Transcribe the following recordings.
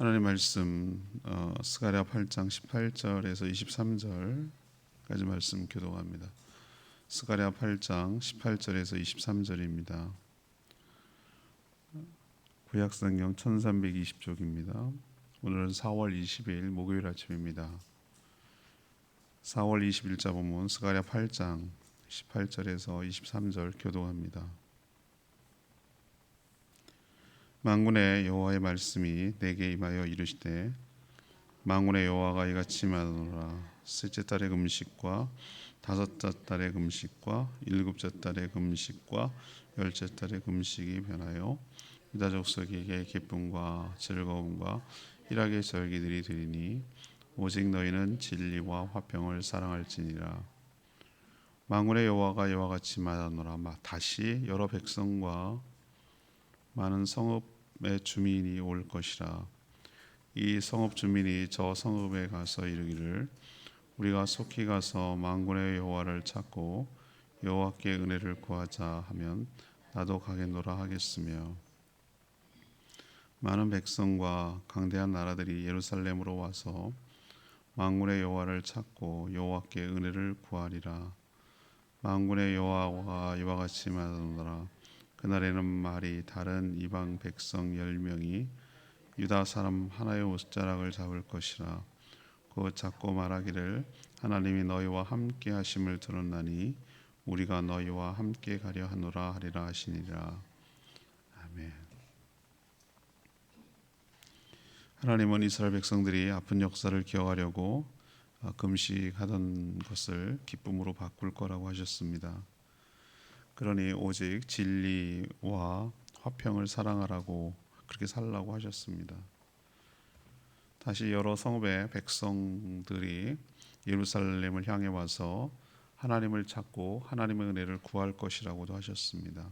하나님 말씀 스가랴 8장 18절에서 23절까지 말씀 교독합니다. 스가랴 8장 18절에서 23절입니다. 구약성경 1320쪽입니다. 오늘은 4월 20일 목요일 아침입니다. 4월 20일자 본문 스가랴 8장 18절에서 23절 교독합니다. 만군의 여호와의 말씀이 내게 임하여 이르시되, 만군의 여호와가 이같이 말하노라. 셋째 달의 금식과 다섯째 달의 금식과 일곱째 달의 금식과 열째 달의 금식이 변하여 유다 족속에게 기쁨과 즐거움과 희락의 절기들이 되리니 오직 너희는 진리와 화평을 사랑할지니라. 만군의 여호와가 이와 같이 말하노라. 다시 여러 백성과 많은 성읍의 주민이 올 것이라. 이 성읍 주민이 저 성읍에 가서 이르기를, 우리가 속히 가서 만군의 여호와를 찾고 여호와께 은혜를 구하자 하면 나도 가겠노라 하겠으며, 많은 백성과 강대한 나라들이 예루살렘으로 와서 만군의 여호와를 찾고 여호와께 은혜를 구하리라. 만군의 여호와가 이와 같이 말하노라. 그날에는 말이 다른 이방 백성 10명이 유다 사람 하나의 옷자락을 잡을 것이라. 곧 잡고 말하기를, 하나님이 너희와 함께 하심을 들었나니 우리가 너희와 함께 가려 하노라 하리라 하시니라. 아멘. 하나님은 이스라엘 백성들이 아픈 역사를 기억하려고 금식하던 것을 기쁨으로 바꿀 거라고 하셨습니다. 그러니 오직 진리와 화평을 사랑하라고 그렇게 살라고 하셨습니다. 다시 여러 성읍의 백성들이 예루살렘을 향해 와서 하나님을 찾고 하나님의 은혜를 구할 것이라고도 하셨습니다.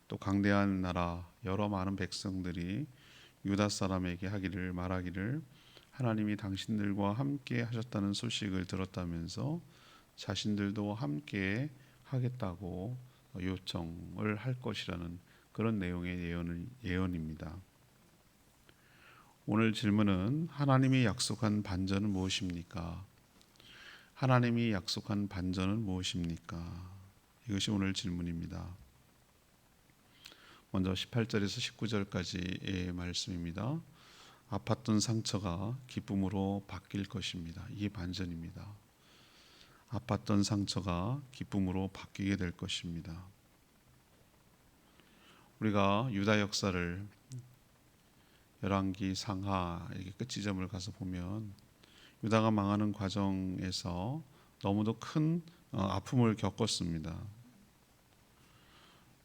또 강대한 나라 여러 많은 백성들이 유다 사람에게 말하기를 하나님이 당신들과 함께 하셨다는 소식을 들었다면서 자신들도 함께 하겠다고 요청을 할 것이라는 그런 내용의 예언입니다. 오늘 질문은, 하나님이 약속한 반전은 무엇입니까? 하나님이 약속한 반전은 무엇입니까? 이것이 오늘 질문입니다. 먼저 18절에서 19절까지의 말씀입니다. 아팠던 상처가 기쁨으로 바뀔 것입니다. 이게 반전입니다. 아팠던 상처가 기쁨으로 바뀌게 될 것입니다. 우리가 유다 역사를 열왕기 상하 이렇게 끝지점을 가서 보면 유다가 망하는 과정에서 너무도 큰 아픔을 겪었습니다.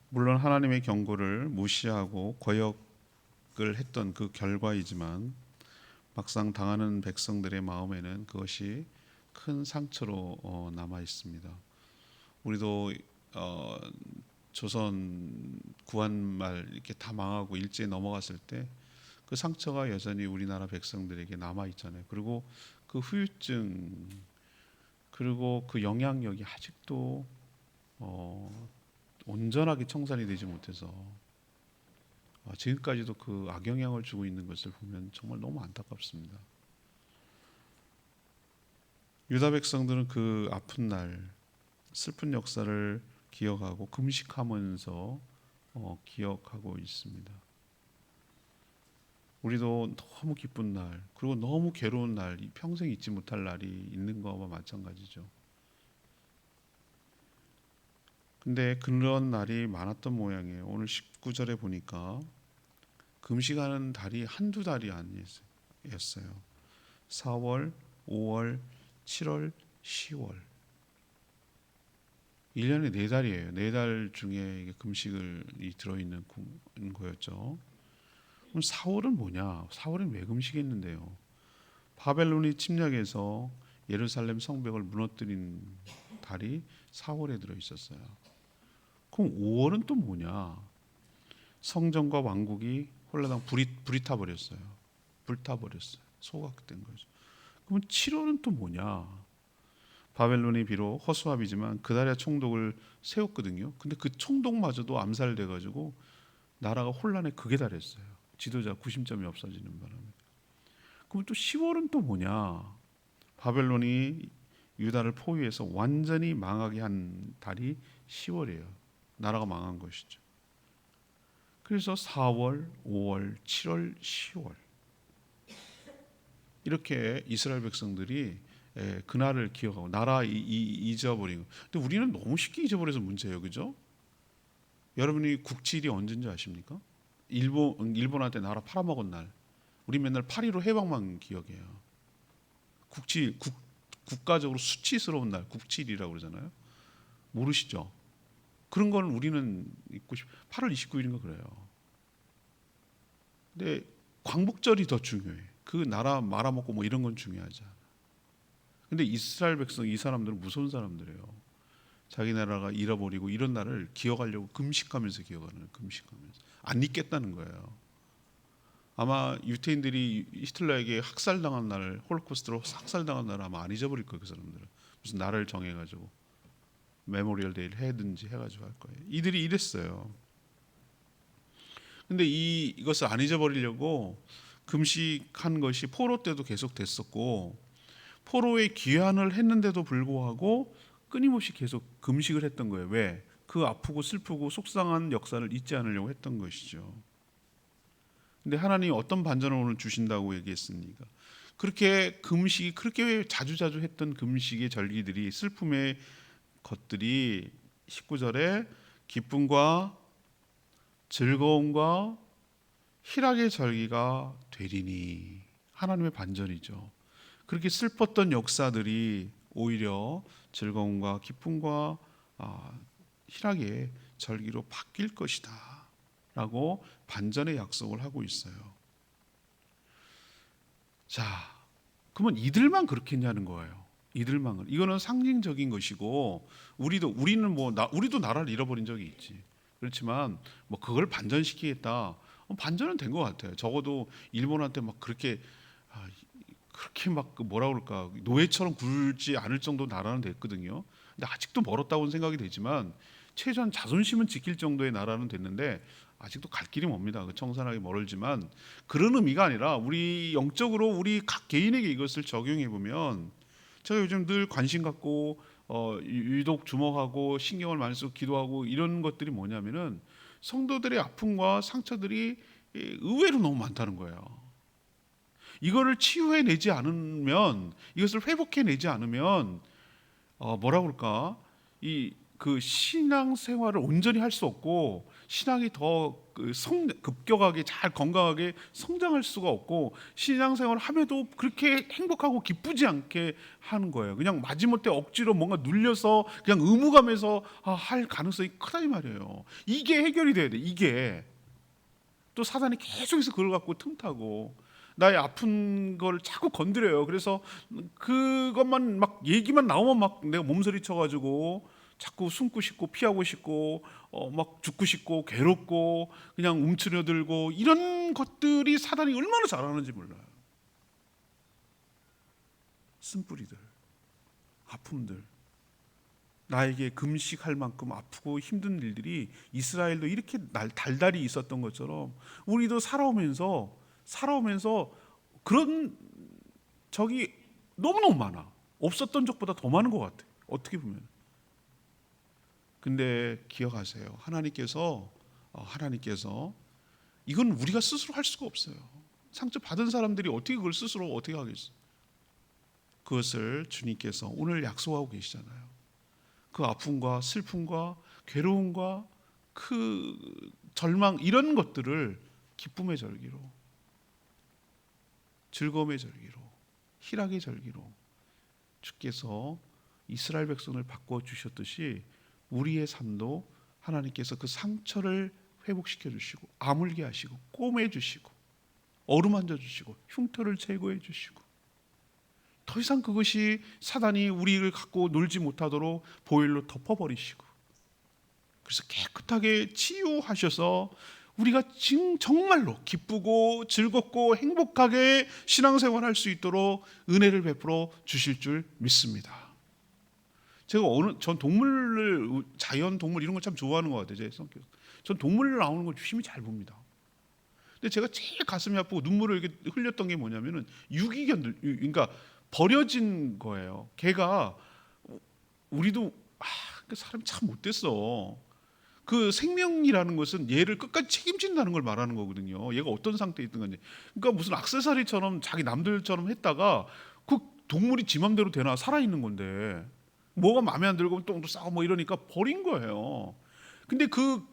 물론 하나님의 경고를 무시하고 거역을 했던 그 결과이지만 막상 당하는 백성들의 마음에는 그것이 큰 상처로 남아 있습니다. 우리도 조선 구한말 이렇게 다 망하고 일제에 넘어갔을 때 그 상처가 여전히 우리나라 백성들에게 남아 있잖아요. 그리고 그 후유증, 그리고 그 영향력이 아직도 온전하게 청산이 되지 못해서 지금까지도 그 악영향을 주고 있는 것을 보면 정말 너무 안타깝습니다. 유다 백성들은 그 아픈 날, 슬픈 역사를 기억하고 금식하면서 기억하고 있습니다. 우리도 너무 기쁜 날, 그리고 너무 괴로운 날, 평생 잊지 못할 날이 있는 거와 마찬가지죠. 근데 그런 날이 많았던 모양이에요. 오늘 19절에 보니까 금식하는 달이 한두 달이 아니었어요. 4월, 5월, 7월, 10월 1년에 4달이에요. 4달 중에 금식이 들어있는 거였죠. 그럼 4월은 뭐냐? 4월은 왜 금식했는데요? 바벨론이 침략해서 예루살렘 성벽을 무너뜨린 달이 4월에 들어있었어요. 그럼 5월은 또 뭐냐? 성전과 왕국이 홀라당 불이 타버렸어요. 불타버렸어요. 소각된 거죠. 그럼 7월은 또 뭐냐? 바벨론이 비록 허수아비지만 그다리아 총독을 세웠거든요. 근데 그 총독마저도 암살돼가지고 나라가 혼란에 극에 달했어요. 지도자 구심점이 없어지는 바람에. 그럼 또 10월은 또 뭐냐? 바벨론이 유다를 포위해서 완전히 망하게 한 달이 10월이에요. 나라가 망한 것이죠. 그래서 4월, 5월, 7월, 10월 이렇게 이스라엘 백성들이 그날을 기억하고 나라 잊어버리고. 근데 우리는 너무 쉽게 잊어버려서 문제예요, 그죠? 여러분이 국칠이 언제인지 아십니까? 일본한테 나라 팔아먹은 날. 우리 맨날 8.15 해방만 기억해요. 국칠, 국가적으로 수치스러운 날, 국칠이라고 그러잖아요. 모르시죠? 그런 건 우리는 잊고 8월 29일인가 그래요. 근데 광복절이 더 중요해. 그 나라 말아먹고 뭐 이런 건 중요하지 않아. 근데 이스라엘 백성, 이 사람들은 무서운 사람들이에요. 자기 나라가 잃어버리고 이런 날을 기억하려고 금식하면서 기억하는, 금식하면서 안 잊겠다는 거예요. 아마 유태인들이 히틀러에게 학살당한 날, 홀로코스트로 학살당한 날을 아마 안 잊어버릴 거예요. 그 사람들은 무슨 날을 정해가지고 메모리얼 데이를 해든지 해가지고 할 거예요. 이들이 이랬어요. 근데 이것을 안 잊어버리려고 금식한 것이 포로 때도 계속 됐었고, 포로의 귀환을 했는데도 불구하고 끊임없이 계속 금식을 했던 거예요. 왜? 그 아프고 슬프고 속상한 역사를 잊지 않으려고 했던 것이죠. 근데 하나님이 어떤 반전을 오늘 주신다고 얘기했습니까? 그렇게 금식이 그렇게 자주자주 했던 금식의 절기들이, 슬픔의 것들이 19절에 기쁨과 즐거움과 희락의 절기가 되리니, 하나님의 반전이죠. 그렇게 슬펐던 역사들이 오히려 즐거움과 기쁨과 희락의 절기로 바뀔 것이다 라고 반전의 약속을 하고 있어요. 자, 그러면 이들만 그렇게 했냐는 거예요. 이들만. 이거는 상징적인 것이고, 우리도 나라를 잃어버린 적이 있지. 그렇지만 뭐 그걸 반전시키겠다, 반전은 된 것 같아요. 적어도 일본한테 막 그렇게 막 뭐라 그럴까, 노예처럼 굴지 않을 정도 나라는 됐거든요. 근데 아직도 멀었다고는 생각이 되지만 최소한 자존심은 지킬 정도의 나라는 됐는데 아직도 갈 길이 멉니다. 청산하기 멀지만 그런 의미가 아니라 우리 영적으로 우리 각 개인에게 이것을 적용해 보면, 제가 요즘 늘 관심 갖고 유독 주목하고 신경을 많이 쓰고 기도하고 이런 것들이 뭐냐면은 성도들의 아픔과 상처들이 의외로 너무 많다는 거예요. 이거를 치유해내지 않으면, 이것을 회복해내지 않으면 뭐라 그럴까, 그 신앙 생활을 온전히 할 수 없고 신앙이 더 급격하게 잘 건강하게 성장할 수가 없고 신앙 생활을 함에도 그렇게 행복하고 기쁘지 않게 하는 거예요. 그냥 마지못해 억지로 뭔가 눌려서 그냥 의무감에서 할 가능성이 크다 이 말이에요. 이게 해결이 돼야 돼. 이게 또 사단이 계속해서 그걸 갖고 틈타고 나의 아픈 걸 자꾸 건드려요. 그래서 그것만 막 얘기만 나오면 막 내가 몸서리 쳐가지고 자꾸 숨고 싶고 피하고 싶고 막 죽고 싶고 괴롭고 그냥 움츠려들고, 이런 것들이 사단이 얼마나 잘하는지 몰라요. 쓴뿌리들, 아픔들, 나에게 금식할 만큼 아프고 힘든 일들이 이스라엘도 이렇게 달달이 있었던 것처럼 우리도 살아오면서 그런 적이 너무너무 많아. 없었던 적보다 더 많은 것 같아, 어떻게 보면. 근데 기억하세요. 하나님께서 이건 우리가 스스로 할 수가 없어요. 상처 받은 사람들이 어떻게 그걸 스스로 어떻게 하겠어요? 그것을 주님께서 오늘 약속하고 계시잖아요. 그 아픔과 슬픔과 괴로움과 그 절망, 이런 것들을 기쁨의 절기로, 즐거움의 절기로, 희락의 절기로 주께서 이스라엘 백성을 바꿔 주셨듯이 우리의 삶도 하나님께서 그 상처를 회복시켜 주시고 아물게 하시고 꼬매 주시고 어루만져 주시고 흉터를 제거해 주시고, 더 이상 그것이 사단이 우리를 갖고 놀지 못하도록 보혈로 덮어버리시고, 그래서 깨끗하게 치유하셔서 우리가 지금 정말로 기쁘고 즐겁고 행복하게 신앙생활할 수 있도록 은혜를 베풀어 주실 줄 믿습니다. 제가 전 동물을, 자연 동물 이런 거 참 좋아하는 것 같아요. 제 성격. 전 동물 나오는 거 힘이 잘 봅니다. 근데 근데 제가 제일 가슴이 아프고 눈물을 이렇게 흘렸던 게 뭐냐면은 유기견들, 그러니까 버려진 거예요. 걔가 우리도 그 사람이 참 못됐어. 그 생명이라는 것은 얘를 끝까지 책임진다는 걸 말하는 거거든요. 얘가 어떤 상태에 있든 간에. 그러니까 무슨 액세서리처럼 자기 남들처럼 했다가 그 동물이 지 맘대로 되나, 살아있는 건데 뭐가 마음에 안 들고 똥도 싸고 뭐 이러니까 버린 거예요. 근데 그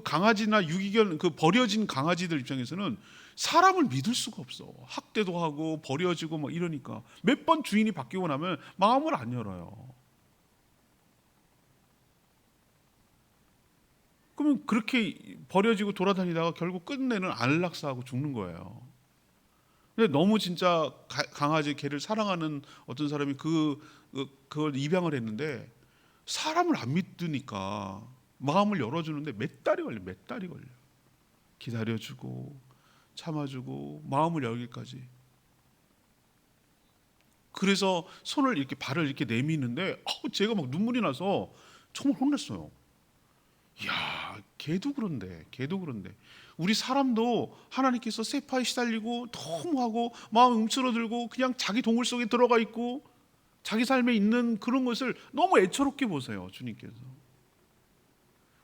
강아지나 유기견, 그 버려진 강아지들 입장에서는 사람을 믿을 수가 없어. 학대도 하고 버려지고 뭐 이러니까 몇 번 주인이 바뀌고 나면 마음을 안 열어요. 그러면 그렇게 버려지고 돌아다니다가 결국 끝내는 안락사하고 죽는 거예요. 근데 너무 진짜 강아지 개를 사랑하는 어떤 사람이 그걸 입양을 했는데 사람을 안 믿으니까 마음을 열어주는데 몇 달이 걸려, 몇 달이 걸려. 기다려주고 참아주고 마음을 열기까지. 그래서 손을 이렇게, 발을 이렇게 내미는데 제가 막 눈물이 나서 정말 혼냈어요. 야, 걔도 그런데 우리 사람도 하나님께서 세파에 시달리고 너무 하고 마음이 움츠러들고 그냥 자기 동굴 속에 들어가 있고 자기 삶에 있는 그런 것을 너무 애처롭게 보세요, 주님께서.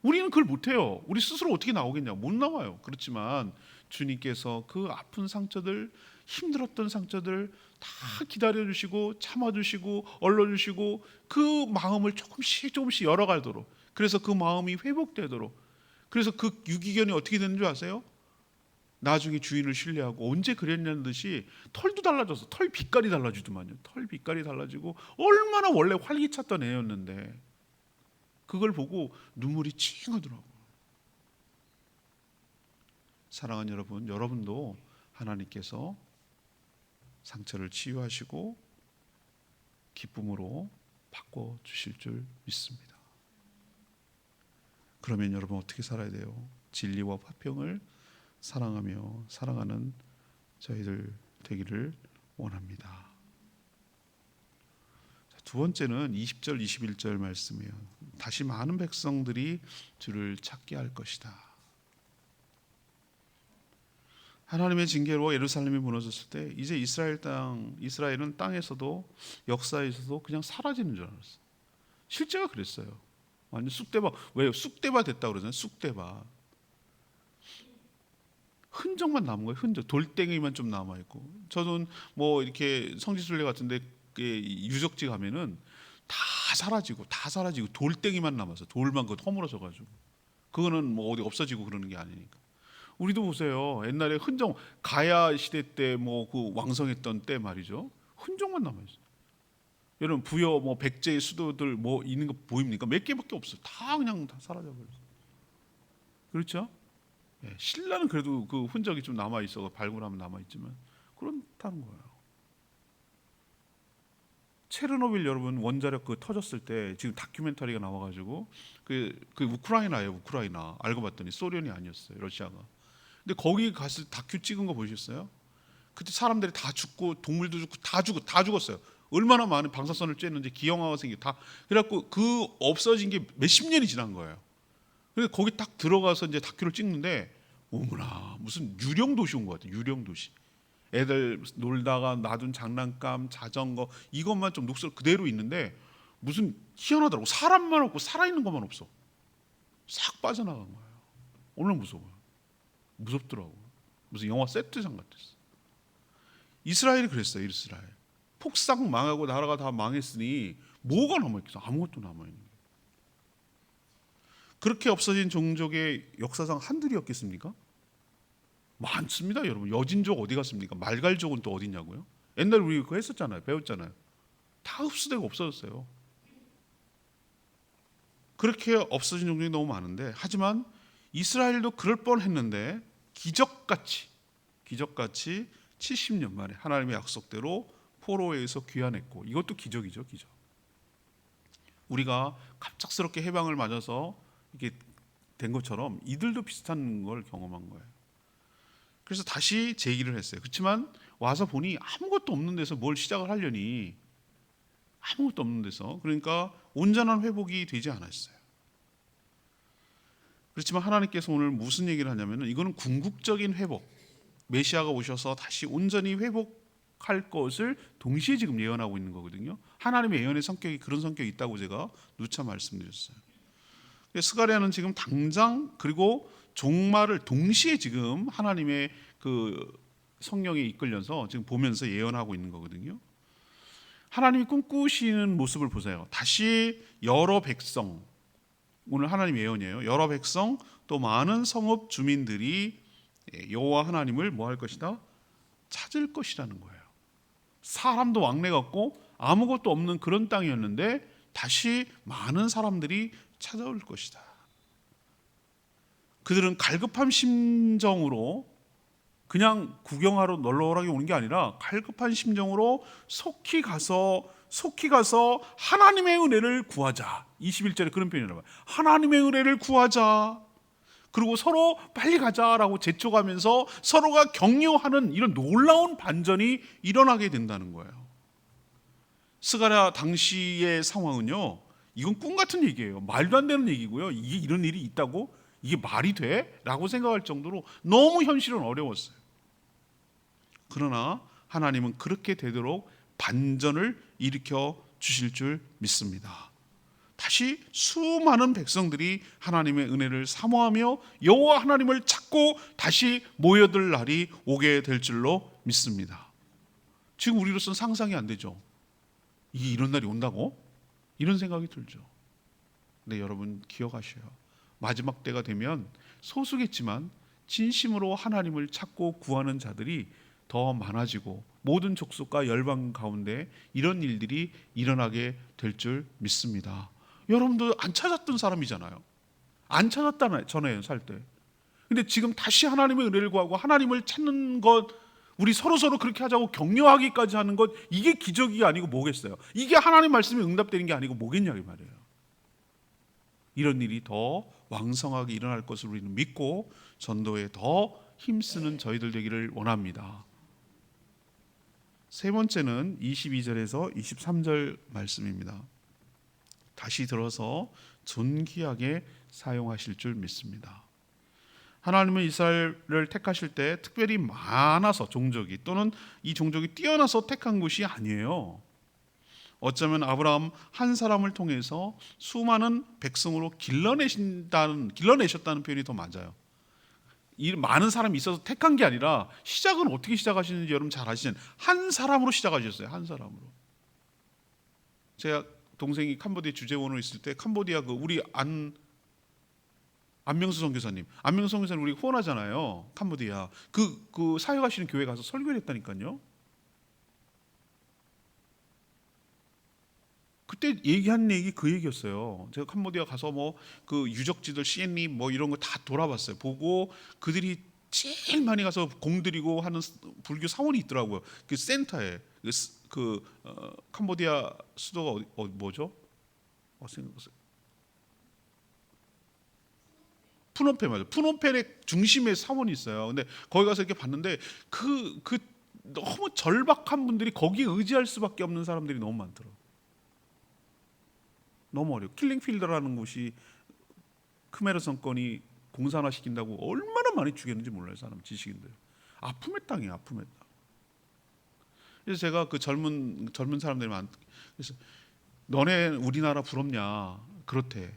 우리는 그걸 못해요. 우리 스스로 어떻게 나오겠냐? 못 나와요. 그렇지만 주님께서 그 아픈 상처들, 힘들었던 상처들 다 기다려주시고 참아주시고 얼러주시고 그 마음을 조금씩 조금씩 열어가도록, 그래서 그 마음이 회복되도록. 그래서 그 유기견이 어떻게 되는 줄 아세요? 나중에 주인을 신뢰하고, 언제 그랬냐는 듯이 털도 달라져서, 털 빛깔이 달라지더만요. 털 빛깔이 달라지고, 얼마나 원래 활기찼던 애였는데 그걸 보고 눈물이 찡하더라고요. 사랑하는 여러분, 여러분도 하나님께서 상처를 치유하시고 기쁨으로 바꿔주실 줄 믿습니다. 그러면 여러분 어떻게 살아야 돼요? 진리와 화평을 사랑하며 살아가는 저희들 되기를 원합니다. 두 번째는 20절 21절 말씀이에요. 다시 많은 백성들이 주를 찾게 할 것이다. 하나님의 징계로 예루살렘이 무너졌을 때 이제 이스라엘은 땅에서도 역사에서도 그냥 사라지는 줄 알았어. 실제가 그랬어요. 완전 쑥대밭. 왜요? 쑥대밭 됐다 그러잖아요. 쑥대밭. 흔적만 남은 거예요. 흔적. 돌덩이만 좀 남아 있고. 저는 뭐 이렇게 성지순례 같은데 유적지 가면은 다 사라지고 돌덩이만 남아서, 돌만 그 허물어져 가지고. 그거는 뭐 어디 없어지고 그러는 게 아니니까. 우리도 보세요. 옛날에 흔적, 가야 시대 때 뭐 그 왕성했던 때 말이죠. 흔적만 남아 있어요. 여러분 부여 뭐 백제의 수도들 뭐 있는 거 보입니까? 몇 개밖에 없어요. 다 그냥 다 사라져 버렸어요. 그렇죠? 예, 신라는 그래도 그 흔적이 좀 남아 있어, 발굴하면 남아 있지만 그렇다는 거예요. 체르노빌 여러분 원자력 그 터졌을 때 지금 다큐멘터리가 나와가지고 그 우크라이나예요. 우크라이나 알고 봤더니 소련이 아니었어요. 러시아가. 근데 거기 가서 다큐 찍은 거 보셨어요? 그때 사람들이 다 죽고 동물도 죽고 다 죽었어요. 얼마나 많은 방사선을 쬐는지 기형아가 생기고 다. 그래갖고 그 없어진 게 몇십 년이 지난 거예요. 그래서 거기 딱 들어가서 이제 다큐를 찍는데 어머나 무슨 유령 도시 온 것 같아요. 유령 도시. 애들 놀다가 놔둔 장난감, 자전거 이것만 좀 녹슬 그대로 있는데 무슨 희한하더라고. 사람만 없고 살아있는 것만 없어. 싹 빠져나간 거예요. 얼마나 무서워요. 무섭더라고. 무슨 영화 세트장 같았어. 이스라엘이 그랬어요. 이스라엘. 폭삭 망하고 나라가 다 망했으니 뭐가 남아있겠어? 아무것도 남아있는 거예요. 그렇게 없어진 종족의 역사상 한둘이었겠습니까? 많습니다, 여러분. 여진족 어디 갔습니까? 말갈족은 또 어디냐고요? 옛날에 우리 그거 했었잖아요. 배웠잖아요. 다 흡수되고 없어졌어요. 그렇게 없어진 종족이 너무 많은데, 하지만 이스라엘도 그럴 뻔했는데 기적같이 70년 만에 하나님의 약속대로 포로에 의해서 귀환했고, 이것도 기적이죠, 기적. 우리가 갑작스럽게 해방을 맞아서 이게 된 것처럼 이들도 비슷한 걸 경험한 거예요. 그래서 다시 재기를 했어요. 그렇지만 와서 보니 아무것도 없는 데서 뭘 시작을 하려니, 아무것도 없는 데서, 그러니까 온전한 회복이 되지 않았어요. 그렇지만 하나님께서 오늘 무슨 얘기를 하냐면은 이거는 궁극적인 회복, 메시아가 오셔서 다시 온전히 회복할 것을 동시에 지금 예언하고 있는 거거든요. 하나님의 예언의 성격이 그런 성격이 있다고 제가 누차 말씀드렸어요. 스가랴는 지금 당장 그리고 종말을 동시에 지금 하나님의 그 성령에 이끌려서 지금 보면서 예언하고 있는 거거든요. 하나님이 꿈꾸시는 모습을 보세요. 다시 여러 백성, 오늘 하나님 예언이에요. 여러 백성 또 많은 성읍 주민들이 여호와 하나님을 뭐 할 것이다? 찾을 것이라는 거예요. 사람도 왕래 같고 아무것도 없는 그런 땅이었는데 다시 많은 사람들이 찾아올 것이다. 그들은 갈급한 심정으로 그냥 구경하러 널널하게 오는 게 아니라 갈급한 심정으로 속히 가서 하나님의 은혜를 구하자. 21절에 그런 표현이라고 해요. 하나님의 은혜를 구하자. 그리고 서로 빨리 가자라고 재촉하면서 서로가 격려하는 이런 놀라운 반전이 일어나게 된다는 거예요. 스가랴 당시의 상황은요, 이건 꿈 같은 얘기예요. 말도 안 되는 얘기고요. 이게 이런 일이 있다고? 이게 말이 돼? 라고 생각할 정도로 너무 현실은 어려웠어요. 그러나 하나님은 그렇게 되도록 반전을 일으켜 주실 줄 믿습니다. 다시 수많은 백성들이 하나님의 은혜를 사모하며 여호와 하나님을 찾고 다시 모여들 날이 오게 될 줄로 믿습니다. 지금 우리로서는 상상이 안 되죠. 이게 이런 날이 온다고? 이런 생각이 들죠. 근데 여러분 기억하셔요. 마지막 때가 되면 소수겠지만 진심으로 하나님을 찾고 구하는 자들이 더 많아지고 모든 족속과 열방 가운데 이런 일들이 일어나게 될 줄 믿습니다. 여러분도 안 찾았던 사람이잖아요. 안 찾았잖아요, 살 때. 근데 지금 다시 하나님의 은혜를 구하고 하나님을 찾는 것, 우리 서로 그렇게 하자고 격려하기까지 하는 것, 이게 기적이 아니고 뭐겠어요? 이게 하나님 말씀이 응답되는 게 아니고 뭐겠냐 이 말이에요. 이런 일이 더 왕성하게 일어날 것을 우리는 믿고 전도에 더 힘쓰는 저희들 되기를 원합니다. 세 번째는 22절에서 23절 말씀입니다. 다시 들어서 존귀하게 사용하실 줄 믿습니다. 하나님은 이스라엘을 택하실 때 특별히 많아서 종족이 또는 이 종족이 뛰어나서 택한 것이 아니에요. 어쩌면 아브라함 한 사람을 통해서 수많은 백성으로 길러내셨다는 표현이 더 맞아요. 이 많은 사람이 있어서 택한 게 아니라 시작은 어떻게 시작하시는지 여러분 잘 아시잖아요. 한 사람으로 시작하셨어요. 한 사람으로. 제가 동생이 캄보디아 주재원으로 있을 때 캄보디아 그 우리 안명수 선교사님, 안명수 선교사님 우리 후원하잖아요. 캄보디아 그 사역하시는 교회 가서 설교를 했다니까요. 그때 얘기한 얘기 그 얘기였어요. 제가 캄보디아 가서 뭐 그 유적지들 시엔립 뭐 이런 거 다 돌아봤어요. 보고 그들이 제일 많이 가서 공들이고 하는 불교 사원이 있더라고요. 그 센터에 캄보디아 수도가 뭐죠? 푸놈펜 맞아요. 푸놈펜의 중심에 사원이 있어요. 근데 거기 가서 이렇게 봤는데 그 너무 절박한 분들이 거기에 의지할 수밖에 없는 사람들이 너무 많더라고요. 너무 어려워. 킬링필드라는 곳이 크메르 정권이 공산화 시킨다고 얼마나 많이 죽였는지 몰라요. 사람 지식인들. 아픔의 땅이에요. 아픔의 땅. 그래서 제가 그 젊은 사람들이 그래서 너네 우리나라 부럽냐? 그렇대.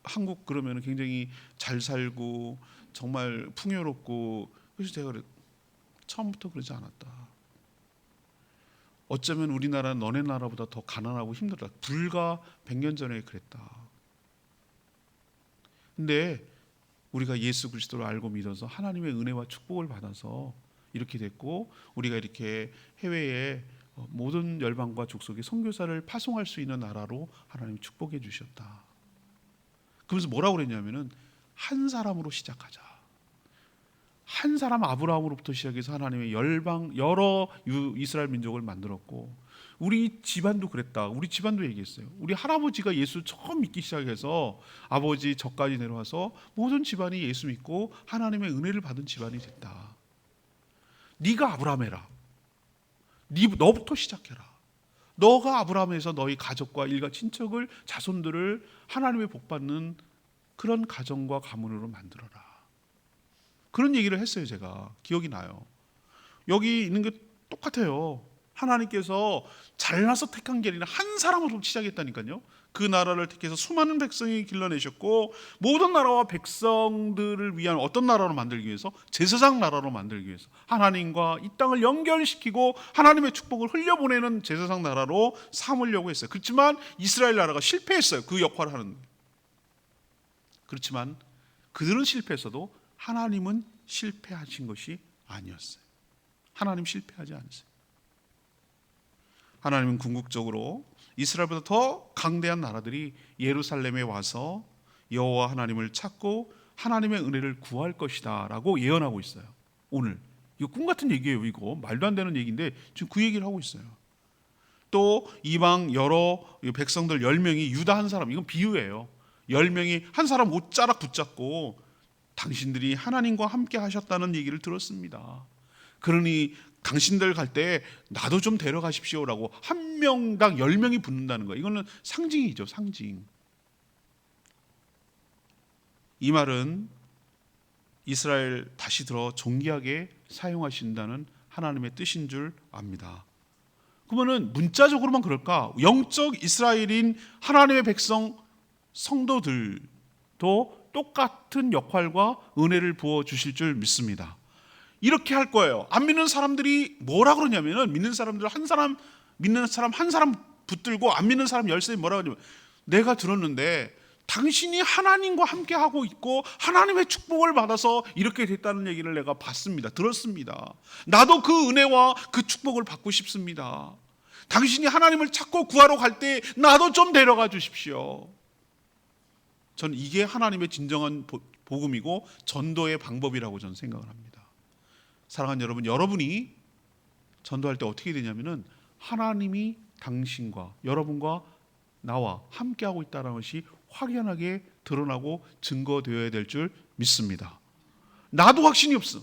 한국 그러면 굉장히 잘 살고 정말 풍요롭고. 그래서 제가 처음부터 그러지 않았다. 어쩌면 우리나라는 너네 나라보다 더 가난하고 힘들다. 불과 100년 전에 그랬다. 근데 우리가 예수 그리스도를 알고 믿어서 하나님의 은혜와 축복을 받아서 이렇게 됐고 우리가 이렇게 해외에 모든 열방과 족속에 선교사를 파송할 수 있는 나라로 하나님 축복해 주셨다. 그러면서 뭐라고 그랬냐면은 한 사람으로 시작하자. 한 사람 아브라함으로부터 시작해서 하나님의 열방 여러 이스라엘 민족을 만들었고 우리 집안도 그랬다. 우리 집안도 얘기했어요. 우리 할아버지가 예수 처음 믿기 시작해서 아버지 저까지 내려와서 모든 집안이 예수 믿고 하나님의 은혜를 받은 집안이 됐다. 네가 아브라함 해라. 너부터 시작해라. 너가 아브라함에서 너희 가족과 일가 친척을 자손들을 하나님의 복 받는 그런 가정과 가문으로 만들어라. 그런 얘기를 했어요. 제가 기억이 나요. 여기 있는 게 똑같아요. 하나님께서 잘나서 택한 게 아니라 한 사람으로 시작했다니까요. 그 나라를 택해서 수많은 백성이 길러내셨고 모든 나라와 백성들을 위한 어떤 나라로 만들기 위해서 제사장 나라로 만들기 위해서 하나님과 이 땅을 연결시키고 하나님의 축복을 흘려보내는 제사장 나라로 삼으려고 했어요. 그렇지만 이스라엘 나라가 실패했어요. 그 역할을 하는. 그렇지만 그들은 실패했어도 하나님은 실패하신 것이 아니었어요. 하나님 실패하지 않으세요. 하나님은 궁극적으로 이스라엘보다 더 강대한 나라들이 예루살렘에 와서 여호와 하나님을 찾고 하나님의 은혜를 구할 것이다 라고 예언하고 있어요. 오늘 이거 꿈 같은 얘기예요. 이거 말도 안 되는 얘기인데 지금 그 얘기를 하고 있어요. 또 이방 여러 백성들 10명이 유다 한 사람, 이건 비유예요. 10명이 한 사람 옷자락 붙잡고 당신들이 하나님과 함께 하셨다는 얘기를 들었습니다. 그러니 당신들 갈 때 나도 좀 데려가십시오라고 한 명당 10명이 붙는다는 거예요. 이거는 상징이죠. 상징. 이 말은 이스라엘 다시 들어 존귀하게 사용하신다는 하나님의 뜻인 줄 압니다. 그러면 문자적으로만 그럴까? 영적 이스라엘인 하나님의 백성 성도들도 똑같은 역할과 은혜를 부어 주실 줄 믿습니다. 이렇게 할 거예요. 안 믿는 사람들이 뭐라 그러냐면은 믿는 사람 한 사람 붙들고 안 믿는 사람 열세 뭐라 그러냐면 내가 들었는데 당신이 하나님과 함께 하고 있고 하나님의 축복을 받아서 이렇게 됐다는 얘기를 내가 봤습니다. 들었습니다. 나도 그 은혜와 그 축복을 받고 싶습니다. 당신이 하나님을 찾고 구하러 갈 때 나도 좀 데려가 주십시오. 저는 이게 하나님의 진정한 복음이고 전도의 방법이라고 저는 생각을 합니다. 사랑하는 여러분, 여러분이 전도할 때 어떻게 되냐면은 하나님이 당신과 여러분과 나와 함께하고 있다는 것이 확연하게 드러나고 증거되어야 될 줄 믿습니다. 나도 확신이 없어.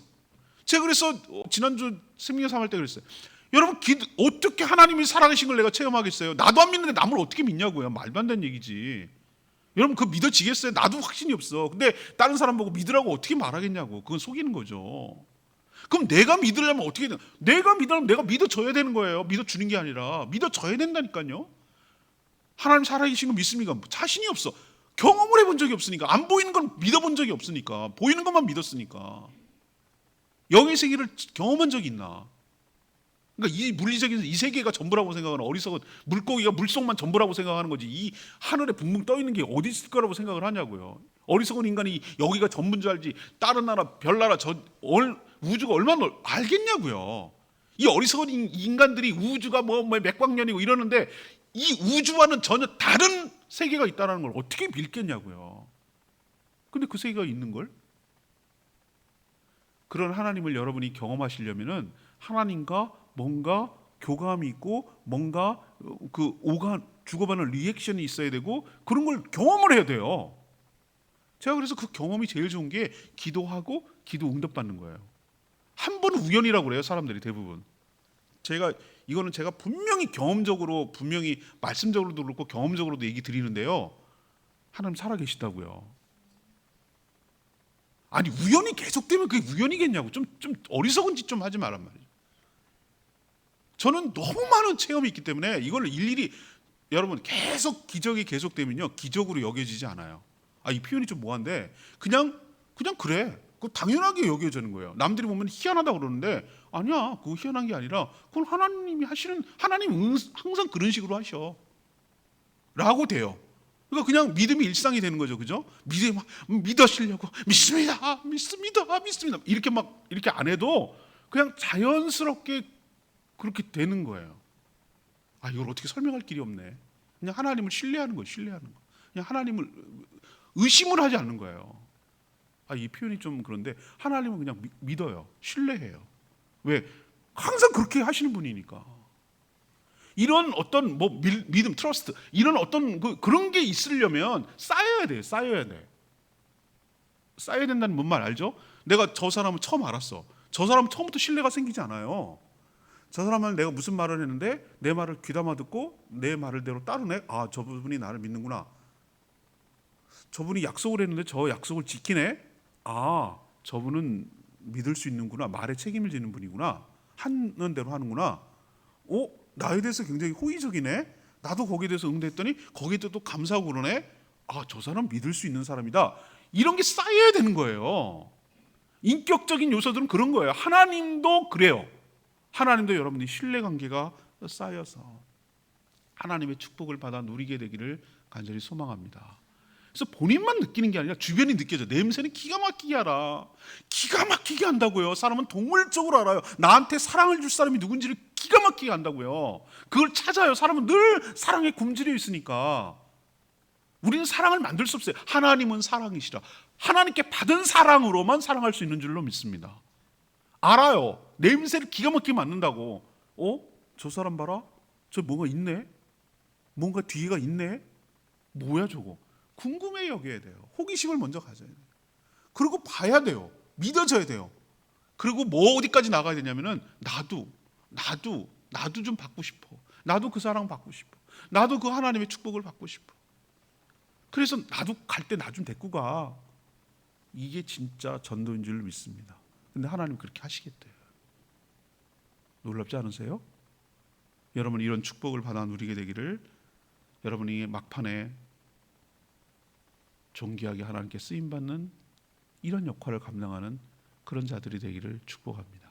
제가 그래서 지난주 생명의 삶 할 때 그랬어요. 여러분 어떻게 하나님이 살아계신 걸 내가 체험하겠어요? 나도 안 믿는데 남을 어떻게 믿냐고요. 말도 안 되는 얘기지. 여러분 그거 믿어지겠어요? 나도 확신이 없어. 근데 다른 사람 보고 믿으라고 어떻게 말하겠냐고. 그건 속이는 거죠. 그럼 내가 믿으려면 어떻게 되나? 내가 믿으려면 내가 믿어줘야 되는 거예요. 믿어주는 게 아니라 믿어줘야 된다니까요. 하나님 살아계신 거 믿습니까? 자신이 없어. 경험을 해본 적이 없으니까. 안 보이는 건 믿어본 적이 없으니까. 보이는 것만 믿었으니까. 영의 세계를 경험한 적이 있나? 그러니까 이 물리적인 이 세계가 전부라고 생각하는 어리석은 물고기가 물속만 전부라고 생각하는 거지 이 하늘에 붕붕 떠 있는 게 어디 있을 거라고 생각을 하냐고요. 어리석은 인간이 여기가 전부인 줄 알지 다른 나라 별나라 우주가 얼마나 알겠냐고요. 이 어리석은 인간들이 우주가 뭐 맥광년이고 이러는데 이 우주와는 전혀 다른 세계가 있다는 걸 어떻게 믿겠냐고요. 근데 그 세계가 있는 걸? 그런 하나님을 여러분이 경험하시려면은 하나님과 뭔가 교감이 있고 뭔가 그 주고받는 리액션이 있어야 되고 그런 걸 경험을 해야 돼요. 제가 그래서 그 경험이 제일 좋은 게 기도하고 기도 응답받는 거예요. 한 번은 우연이라고 그래요. 사람들이 대부분. 이거는 제가 분명히 경험적으로 분명히 말씀적으로도 그렇고 경험적으로도 얘기 드리는데요. 하나님 살아계시다고요. 아니 우연히 계속되면 그게 우연이겠냐고. 좀 어리석은 짓 좀 하지 말란 말이에요. 저는 너무 많은 체험이 있기 때문에 이걸 일일이 여러분 계속 기적이 계속되면요 기적으로 여겨지지 않아요. 이 표현이 좀 뭐한데 그냥 그래. 그 당연하게 여겨지는 거예요. 남들이 보면 희한하다고 그러는데 아니야. 그거 희한한 게 아니라 그건 하나님이 하시는 하나님은 항상 그런 식으로 하셔. 라고 돼요. 그러니까 그냥 믿음이 일상이 되는 거죠. 그죠? 믿으시려고 믿습니다. 이렇게 안 해도 그냥 자연스럽게 그렇게 되는 거예요. 이걸 어떻게 설명할 길이 없네. 그냥 하나님을 신뢰하는 거예요. 그냥 하나님을 의심을 하지 않는 거예요. 이 표현이 좀 그런데 하나님은 그냥 믿어요. 신뢰해요. 왜? 항상 그렇게 하시는 분이니까. 이런 어떤 믿음, 트러스트 이런 어떤 그런 게 있으려면 쌓여야 돼요. 쌓여야 된다는 뭔 말 알죠? 내가 저 사람을 처음 알았어. 저 사람은 처음부터 신뢰가 생기지 않아요. 저 사람은 내가 무슨 말을 했는데 내 말을 귀담아 듣고 내 말대로 따르네. 저분이 나를 믿는구나. 저분이 약속을 했는데 저 약속을 지키네. 저분은 믿을 수 있는구나, 말에 책임을 지는 분이구나, 하는 대로 하는구나, 나에 대해서 굉장히 호의적이네, 나도 거기에 대해서 응대했더니 거기에 또 감사하고 그러네, 저 사람 믿을 수 있는 사람이다, 이런 게 쌓여야 되는 거예요. 인격적인 요소들은 그런 거예요. 하나님도 그래요. 하나님도 여러분이 신뢰관계가 쌓여서 하나님의 축복을 받아 누리게 되기를 간절히 소망합니다. 그래서 본인만 느끼는 게 아니라 주변이 느껴져. 냄새는 기가 막히게 알아. 기가 막히게 한다고요. 사람은 동물적으로 알아요. 나한테 사랑을 줄 사람이 누군지를 기가 막히게 안다고요. 그걸 찾아요. 사람은 늘 사랑에 굶주려 있으니까. 우리는 사랑을 만들 수 없어요. 하나님은 사랑이시라. 하나님께 받은 사랑으로만 사랑할 수 있는 줄로 믿습니다. 알아요. 냄새를 기가 막히게 맡는다고. 저 사람 봐라. 저 뭐가 있네. 뭔가 뒤가 있네. 뭐야 저거. 궁금해 여겨야 돼요. 호기심을 먼저 가져야 돼요. 그리고 봐야 돼요. 믿어져야 돼요. 그리고 뭐 어디까지 나가야 되냐면은 나도 좀 받고 싶어. 나도 그 사랑 받고 싶어. 나도 그 하나님의 축복을 받고 싶어. 그래서 나도 갈 때 나 좀 데리고 가. 이게 진짜 전도인 줄 믿습니다. 근데 하나님 그렇게 하시겠대요. 놀랍지 않으세요? 여러분 이런 축복을 받아 누리게 되기를, 여러분이 막판에 존귀하게 하나님께 쓰임받는 이런 역할을 감당하는 그런 자들이 되기를 축복합니다.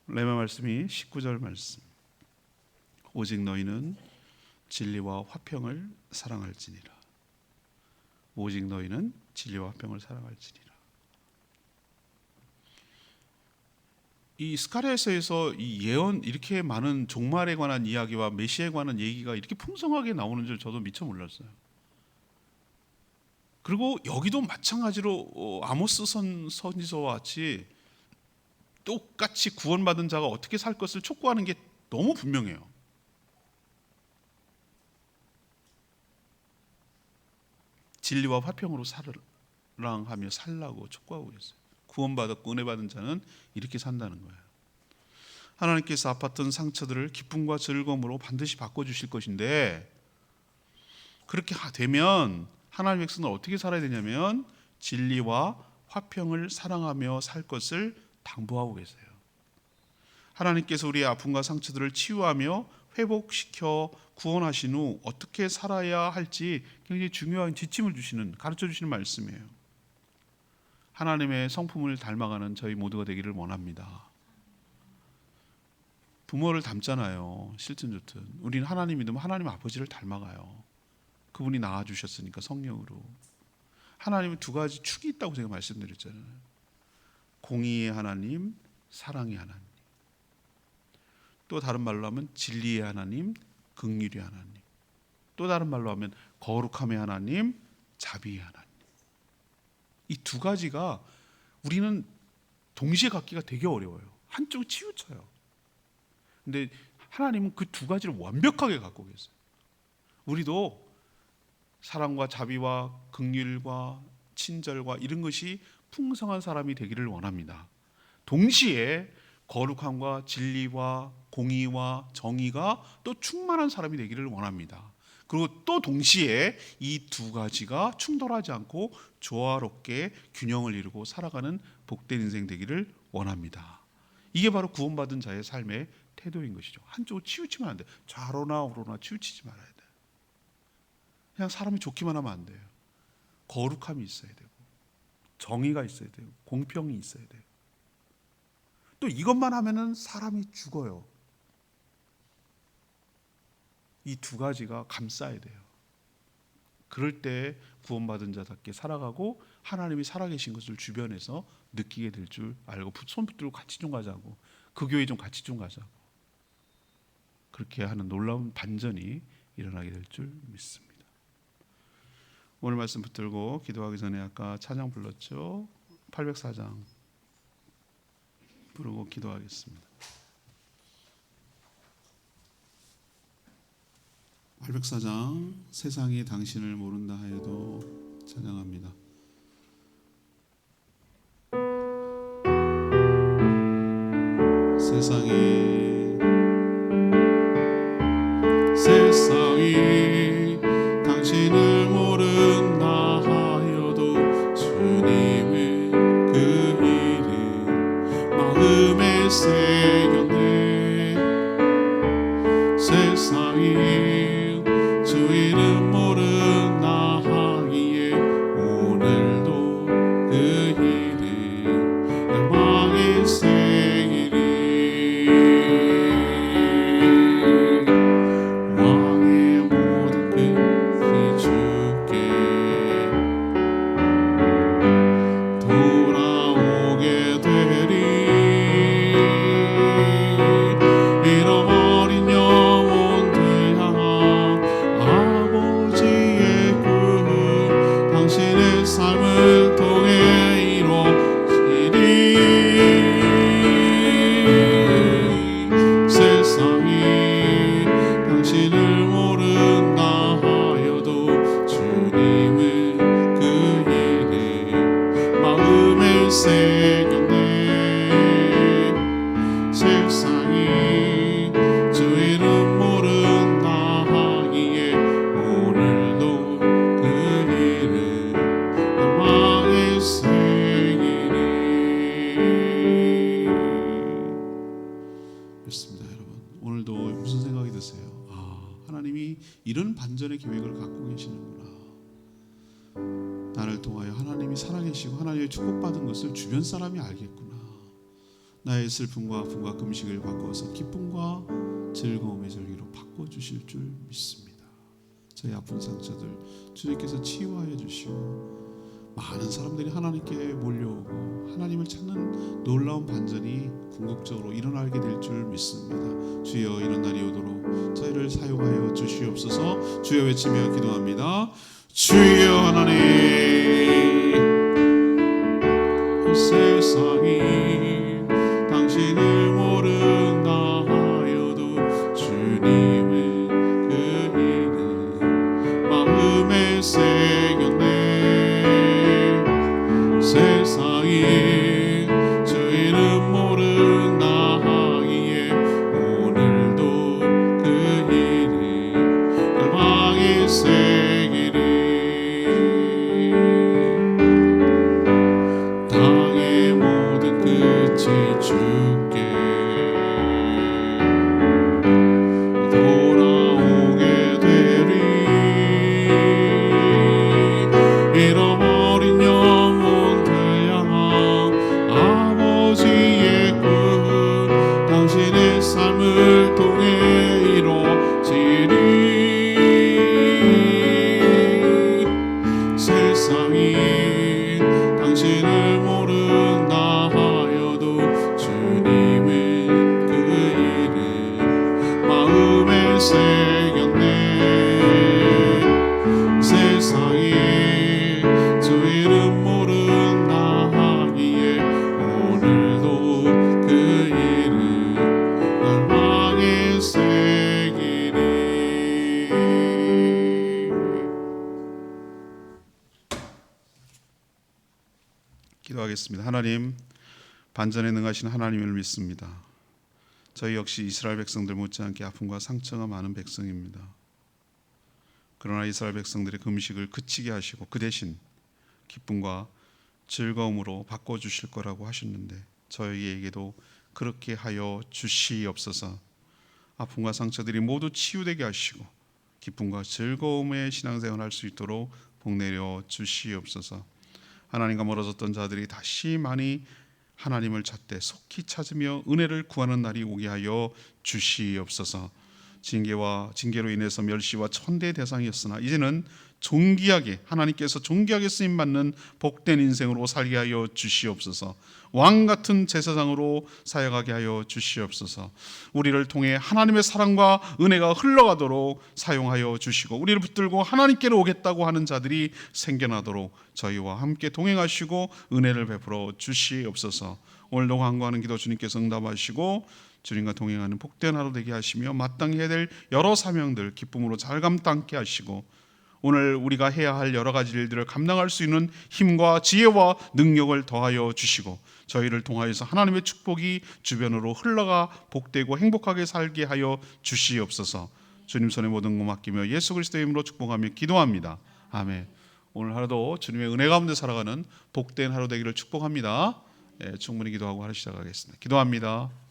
레마 말씀이 19절 말씀. 오직 너희는 진리와 화평을 사랑할지니라. 오직 너희는 진리와 화평을 사랑할지니라. 이 스가랴서에서 이 예언, 이렇게 많은 종말에 관한 이야기와 메시아에 관한 얘기가 이렇게 풍성하게 나오는 줄 저도 미처 몰랐어요. 그리고 여기도 마찬가지로 아모스 선지서와 같이 똑같이 구원받은 자가 어떻게 살 것을 촉구하는 게 너무 분명해요. 진리와 화평으로 사랑하며 살라고 촉구하고 있어요. 구원받았고 은혜 받은 자는 이렇게 산다는 거예요. 하나님께서 아팠던 상처들을 기쁨과 즐거움으로 반드시 바꿔주실 것인데, 그렇게 되면 하나님의 백성은 어떻게 살아야 되냐면 진리와 화평을 사랑하며 살 것을 당부하고 계세요. 하나님께서 우리의 아픔과 상처들을 치유하며 회복시켜 구원하신 후 어떻게 살아야 할지 굉장히 중요한 지침을 주시는, 가르쳐 주시는 말씀이에요. 하나님의 성품을 닮아가는 저희 모두가 되기를 원합니다. 부모를 닮잖아요. 실전 좋든. 우리는 하나님 믿으면 하나님 아버지를 닮아가요. 그분이 낳아주셨으니까 성령으로. 하나님은 두 가지 축이 있다고 제가 말씀드렸잖아요. 공의의 하나님, 사랑의 하나님. 또 다른 말로 하면 진리의 하나님, 긍휼의 하나님. 또 다른 말로 하면 거룩함의 하나님, 자비의 하나님. 이 두 가지가 우리는 동시에 갖기가 되게 어려워요. 한쪽은 치우쳐요. 근데 하나님은 그 두 가지를 완벽하게 갖고 계세요. 우리도 사랑과 자비와 긍휼과 친절과 이런 것이 풍성한 사람이 되기를 원합니다. 동시에 거룩함과 진리와 공의와 정의가 또 충만한 사람이 되기를 원합니다. 그리고 또 동시에 이 두 가지가 충돌하지 않고 조화롭게 균형을 이루고 살아가는 복된 인생 되기를 원합니다. 이게 바로 구원받은 자의 삶의 태도인 것이죠. 한쪽으로 치우치면 안 돼요. 좌로나 우로나 치우치지 말아야 돼요. 그냥 사람이 좋기만 하면 안 돼요. 거룩함이 있어야 되고 정의가 있어야 돼요. 공평이 있어야 돼요. 또 이것만 하면은 사람이 죽어요. 이 두 가지가 감싸야 돼요. 그럴 때 구원받은 자답게 살아가고 하나님이 살아계신 것을 주변에서 느끼게 될 줄 알고 손 붙들고 같이 좀 가자고, 그 교회 좀 같이 좀 가자고, 그렇게 하는 놀라운 반전이 일어나게 될 줄 믿습니다. 오늘 말씀 붙들고 기도하기 전에 아까 찬양 불렀죠. 804장 부르고 기도하겠습니다. 804장 세상이 당신을 모른다 하여도 찬양합니다. 세상이 당신을 모른다 하여도 주님의 그 마음에 새겼네. 세상이 주 이름 모른다 하기에 오늘도 그 이름 열망에 새기리. 왕의 모든 끝이 주께 돌아오게 되리. 잃어버린 영혼들 향한 아버지의 꿈 당신의 삶을 통해 이루어지리. 세상이 당신을 모른다 하여도 주님은 그 이름 마음에 새겼네. 세상이 주 이름 모른다 하기에 오늘도 그 이름 열망에 새기리. 그렇습니다, 여러분. 오늘도 무슨 생각이 드세요? 하나님이 이런 반전의 계획을 갖고 계시는구나. 나를 통하여 하나님이 살아계시고 하나님의 축복받은 것을 주변 사람이 알겠구나. 나의 슬픔과 아픔과 금식을 바꿔서 기쁨과 즐거움의 절기로 바꿔주실 줄 믿습니다. 저희 아픈 상처들 주님께서 치유하여 주시고 많은 사람들이 하나님께 몰려오고 하나님을 찾는 놀라운 반전이 궁극적으로 일어나게 될 줄 믿습니다. 주여, 이런 날이 오도록 저희를 사용하여 주시옵소서. 주여 외치며 기도합니다. 주여 하나님, 세상이 당신을 모른다 하여도 주님은 그 이름 마음에 새겼네. 세상이 주 이름 모른다 하기에 오늘도 그 이름 열망에 새기리. 땅의 모든 끝이 주께 돌아오게 되리. 잃어버린 영혼들 향한 아버지의 꿈 당신의 삶을 통해 이루어지리. 세상이 당신을 모른다 하여도 주님은 그 이름 마음에 새겼네. 세상이 주 이름 모른다 하기에 오늘도 그 이름 열망에 새기리. 기도하겠습니다. 하나님, 반전에 능하신 하나님을 믿습니다. 저희 역시 이스라엘 백성들 못지않게 아픔과 상처가 많은 백성입니다. 그러나 이스라엘 백성들의 금식을 그치게 하시고 그 대신 기쁨과 즐거움으로 바꿔주실 거라고 하셨는데 저희에게도 그렇게 하여 주시옵소서. 아픔과 상처들이 모두 치유되게 하시고 기쁨과 즐거움의 신앙생활을 할 수 있도록 복내려 주시옵소서. 하나님과 멀어졌던 자들이 다시 많이 하나님을 찾되 속히 찾으며 은혜를 구하는 날이 오게 하여 주시옵소서. 징계로 인해서 멸시와 천대의 대상이었으나 이제는 존귀하게 하나님께서 존귀하게 쓰임받는 복된 인생으로 살게 하여 주시옵소서. 왕같은 제사장으로 사역하게 하여 주시옵소서. 우리를 통해 하나님의 사랑과 은혜가 흘러가도록 사용하여 주시고 우리를 붙들고 하나님께로 오겠다고 하는 자들이 생겨나도록 저희와 함께 동행하시고 은혜를 베풀어 주시옵소서. 오늘도 간구하는 기도 주님께서 응답하시고 주님과 동행하는 복된 하루 되게 하시며 마땅히 해야 될 여러 사명들 기쁨으로 잘 감당케 하시고 오늘 우리가 해야 할 여러 가지 일들을 감당할 수 있는 힘과 지혜와 능력을 더하여 주시고 저희를 통하여서 하나님의 축복이 주변으로 흘러가 복되고 행복하게 살게 하여 주시옵소서. 주님 손에 모든 것 맡기며 예수 그리스도의 이름으로 축복하며 기도합니다. 아멘. 오늘 하루도 주님의 은혜 가운데 살아가는 복된 하루 되기를 축복합니다. 충분히 기도하고 하루 시작하겠습니다. 기도합니다.